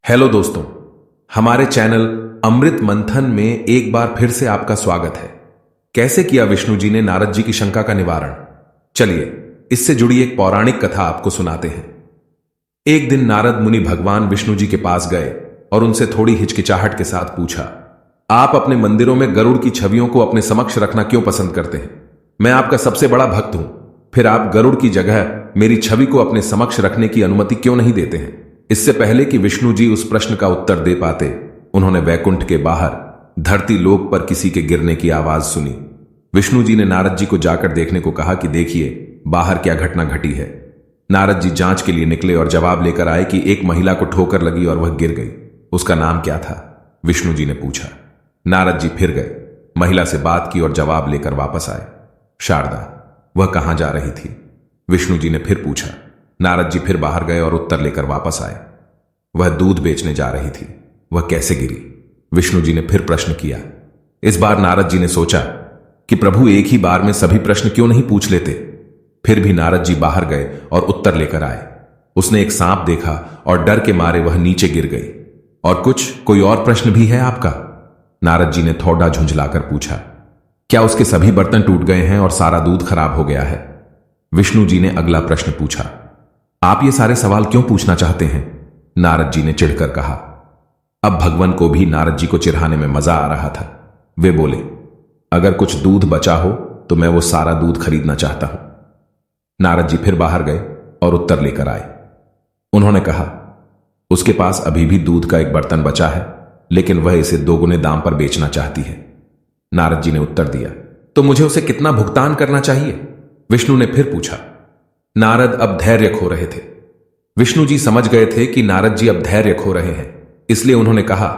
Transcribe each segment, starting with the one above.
Hello दोस्तों, हमारे channel Amrit मंथन में एक बार फिर से आपका स्वागत है। कैसे किया विष्णु जी ने नारद जी की शंका का निवारण? चलिए इससे जुड़ी एक पौराणिक कथा आपको सुनाते हैं। एक दिन नारद मुनि भगवान विष्णु जी के पास गए और उनसे थोड़ी हिचकिचाहट के साथ पूछा, आप अपने मंदिरों में गरुड़ की छवियों को अपने समक्ष रखना क्यों पसंद करते हैं? मैं आपका सबसे बड़ा भक्त हूं, फिर आप गरुड़ की जगह मेरी छवि को अपने समक्ष रखने की अनुमति क्यों नहीं देते हैं? इससे पहले कि विष्णु जी उस प्रश्न का उत्तर दे पाते, उन्होंने वैकुंठ के बाहर धरती लोक पर किसी के गिरने की आवाज सुनी। विष्णु जी ने नारद जी को जाकर देखने को कहा कि देखिए बाहर क्या घटना घटी है। नारद जी जांच के लिए निकले और जवाब लेकर आए कि एक महिला को ठोकर लगी और वह गिर गई। उसका नाम क्या था? विष्णु जी ने पूछा। नारद जी फिर गए, महिला से बात की और जवाब लेकर वापस आए। शारदा। वह कहां जा रही थी? विष्णु जी ने फिर पूछा। नारद जी फिर बाहर गए और उत्तर लेकर वापस आए। वह दूध बेचने जा रही थी। वह कैसे गिरी? विष्णु जी ने फिर प्रश्न किया। इस बार नारद जी ने सोचा कि प्रभु एक ही बार में सभी प्रश्न क्यों नहीं पूछ लेते। फिर भी नारद जी बाहर गए और उत्तर लेकर आए। उसने एक सांप देखा और डर के मारे वह नीचे गिर गई। और कोई और प्रश्न भी है आपका? नारद जी ने थोड़ा झुंझलाकर पूछा। क्या उसके सभी बर्तन टूट गए हैं और सारा दूध खराब हो गया है? विष्णु जी ने अगला प्रश्न पूछा। आप ये सारे सवाल क्यों पूछना चाहते हैं? नारद जी ने चिढ़कर कहा। अब भगवान को भी नारद जी को चिढ़ाने में मजा आ रहा था। वे बोले, अगर कुछ दूध बचा हो तो मैं वो सारा दूध खरीदना चाहता हूं। नारद जी फिर बाहर गए और उत्तर लेकर आए। उन्होंने कहा, उसके पास अभी भी दूध का एक बर्तन बचा है, लेकिन वह इसे दोगुने दाम पर बेचना चाहती है। नारद जी ने उत्तर दिया, तो मुझे उसे कितना भुगतान करना चाहिए? विष्णु ने फिर पूछा। नारद अब धैर्य खो रहे थे। विष्णु जी समझ गए थे कि नारद जी अब धैर्य खो रहे हैं, इसलिए उन्होंने कहा,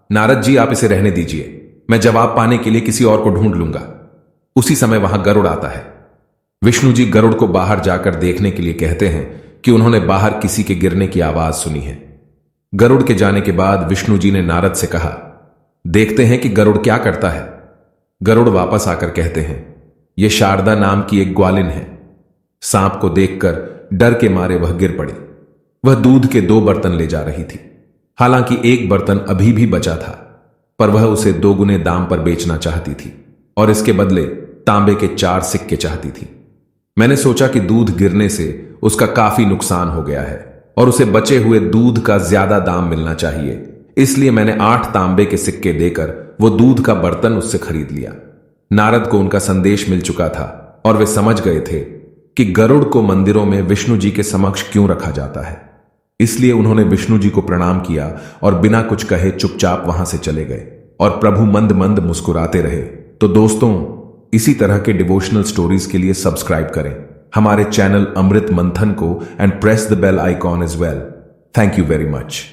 नारद जी आप इसे रहने दीजिए, मैं जवाब पाने के लिए किसी और को ढूंढ लूंगा। उसी समय वहां गरुड़ आता है। विष्णु जी गरुड़ को बाहर जाकर देखने के लिए कहते हैं कि उन्होंने बाहर किसी के गिरने की आवाज सुनी है। गरुड़ के जाने के बाद विष्णु जी ने नारद से कहा, देखते हैं कि गरुड़ क्या करता है। गरुड़ वापस आकर कहते हैं, यह शारदा नाम की एक ग्वालिन है। सांप को देखकर डर के मारे वह गिर पड़ी। वह दूध के 2 बर्तन ले जा रही थी। हालांकि एक बर्तन अभी भी बचा था, पर वह उसे 2 गुने दाम पर बेचना चाहती थी और इसके बदले तांबे के 4 सिक्के चाहती थी। मैंने सोचा कि दूध गिरने से उसका काफी नुकसान हो गया है और उसे बचे हुए दूध का ज्यादा दाम मिलना चाहिए, इसलिए मैंने 8 तांबे के सिक्के देकर वो दूध का बर्तन उससे खरीद लिया। नारद को उनका संदेश मिल चुका था और वे समझ गए थे कि गरुड़ को मंदिरों में विष्णु जी के समक्ष क्यों रखा जाता है। इसलिए उन्होंने विष्णु जी को प्रणाम किया और बिना कुछ कहे चुपचाप वहां से चले गए और प्रभु मंद मंद मुस्कुराते रहे। तो दोस्तों, इसी तरह के डिवोशनल स्टोरीज के लिए सब्सक्राइब करें हमारे चैनल अमृत मंथन को and press the bell icon as well. Thank you very much.